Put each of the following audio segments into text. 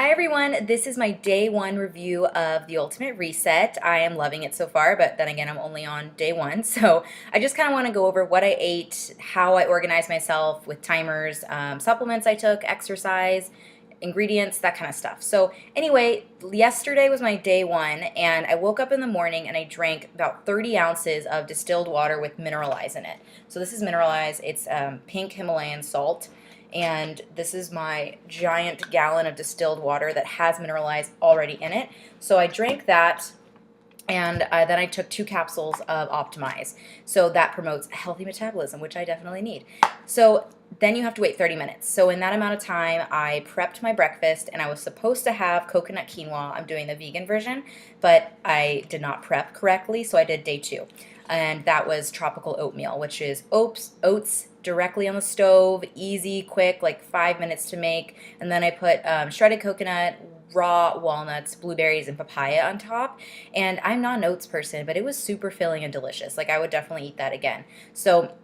Hi everyone, this is my day one review of the Ultimate Reset. I am loving it so far, but then again, I'm only on day one. So I just kind of want to go over what I ate, how I organized myself with timers, supplements I took, exercise, ingredients, that kind of stuff. So anyway, yesterday was my day one, and I woke up in the morning and I drank about 30 ounces of distilled water with Mineralize in it. So this is Mineralize, it's pink Himalayan salt. And this is my giant gallon of distilled water that has Mineralize already in it. So I drank that, and then I took 2 capsules of Optimize. So that promotes a healthy metabolism, which I definitely need. So then you have to wait 30 minutes. So in that amount of time, I prepped my breakfast, and I was supposed to have coconut quinoa. I'm doing the vegan version, but I did not prep correctly, so I did day two. And that was tropical oatmeal, which is oats directly on the stove, easy, quick, like 5 minutes to make. And then I put shredded coconut, raw walnuts, blueberries, and papaya on top. And I'm not an oats person, but it was super filling and delicious. Like, I would definitely eat that again. So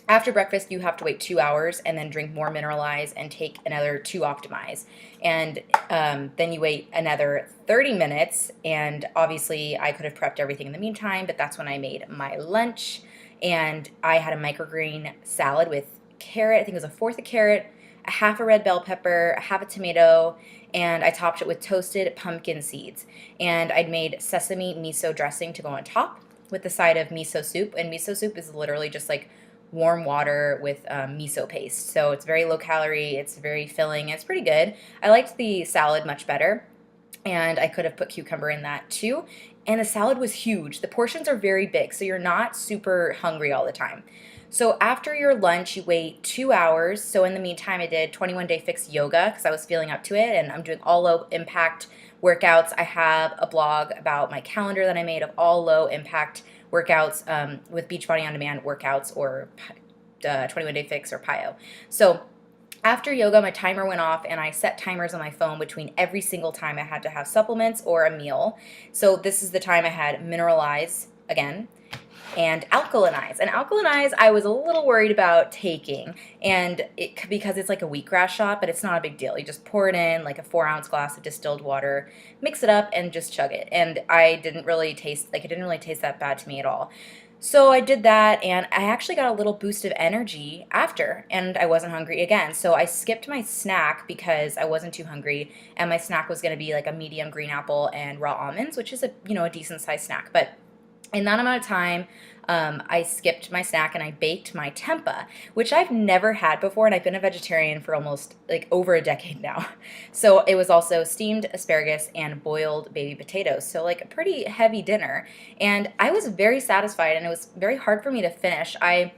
after breakfast, you have to wait 2 hours and then drink more Mineralize and take another 2 Optimize. And then you wait another 30 minutes. And obviously, I could have prepped everything in the meantime, but that's when I made my lunch. And I had a microgreen salad with carrot. I think it was a fourth of carrot, a half a red bell pepper, a half a tomato, and I topped it with toasted pumpkin seeds. And I'd made sesame miso dressing to go on top with the side of miso soup. And miso soup is literally just like warm water with miso paste. So it's very low calorie, it's very filling, it's pretty good. I liked the salad much better, and I could have put cucumber in that too. And the salad was huge. The portions are very big, so you're not super hungry all the time. So after your lunch, you wait 2 hours. So in the meantime, I did 21 Day Fix yoga because I was feeling up to it, and I'm doing all low impact workouts. I have a blog about my calendar that I made of all low impact workouts with Beachbody On Demand workouts or 21 Day Fix or PIO. So after yoga, my timer went off, and I set timers on my phone between every single time I had to have supplements or a meal. So this is the time I had Mineralize again and Alkalinize. And Alkalinize, I was a little worried about taking, and because it's like a wheatgrass shot, but it's not a big deal. You just pour it in like a 4 ounce glass of distilled water, mix it up, and just chug it. And it didn't really taste that bad to me at all. So I did that, and I actually got a little boost of energy after, and I wasn't hungry again. So I skipped my snack because I wasn't too hungry, and my snack was going to be like a medium green apple and raw almonds, which is a decent sized snack. But in that amount of time, I skipped my snack and I baked my tempeh, which I've never had before, and I've been a vegetarian for almost like over a decade now. So it was also steamed asparagus and boiled baby potatoes, so like a pretty heavy dinner. And I was very satisfied, and it was very hard for me to finish. I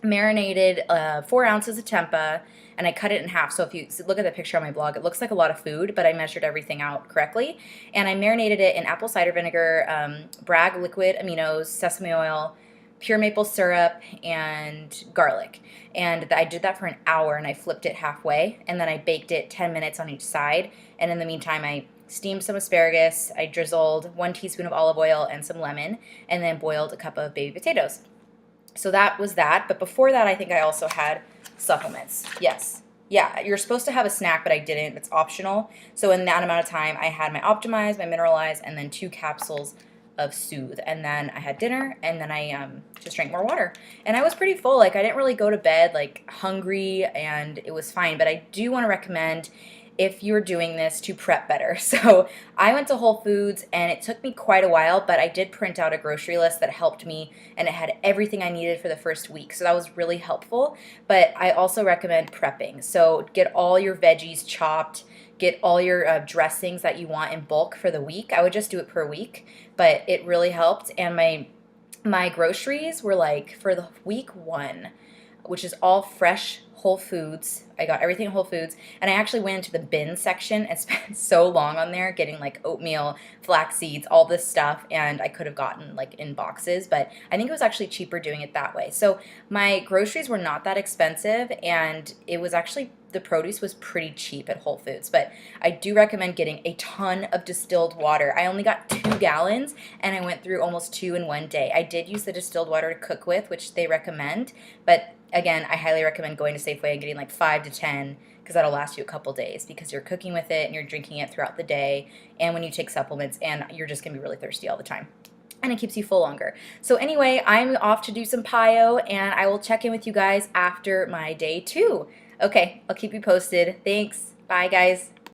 marinated 4 ounces of tempeh, and I cut it in half. So if you look at the picture on my blog, it looks like a lot of food, but I measured everything out correctly. And I marinated it in apple cider vinegar, Bragg liquid aminos, sesame oil, pure maple syrup, and garlic. And I did that for an hour, and I flipped it halfway, and then I baked it 10 minutes on each side. And in the meantime, I steamed some asparagus, I drizzled 1 teaspoon of olive oil and some lemon, and then boiled a cup of baby potatoes. So that was that. But before that, I think I also had supplements. Yes. Yeah, you're supposed to have a snack, but I didn't. It's optional. So in that amount of time, I had my Optimize, my Mineralize, and then 2 capsules of Soothe. And then I had dinner, and then I just drank more water. And I was pretty full. Like, I didn't really go to bed, like, hungry, and it was fine. But I do want to recommend, if you're doing this, to prep better. So I went to Whole Foods, and it took me quite a while, but I did print out a grocery list that helped me, and it had everything I needed for the first week. So that was really helpful. But I also recommend prepping. So get all your veggies chopped, get all your dressings that you want in bulk for the week. I would just do it per week, but it really helped. And my groceries were like, for the week one, which is all fresh Whole Foods. I got everything at Whole Foods, and I actually went into the bin section and spent so long on there getting like oatmeal, flax seeds, all this stuff, and I could have gotten like in boxes, but I think it was actually cheaper doing it that way. So my groceries were not that expensive, and it was actually, the produce was pretty cheap at Whole Foods. But I do recommend getting a ton of distilled water. I only got 2 gallons, and I went through almost 2 in one day. I did use the distilled water to cook with, which they recommend, but again, I highly recommend going to Safeway and getting like 5 to 10 because that'll last you a couple days because you're cooking with it and you're drinking it throughout the day and when you take supplements, and you're just gonna be really thirsty all the time. And it keeps you full longer. So anyway, I'm off to do some PiYo, and I will check in with you guys after my day 2. Okay, I'll keep you posted. Thanks. Bye, guys.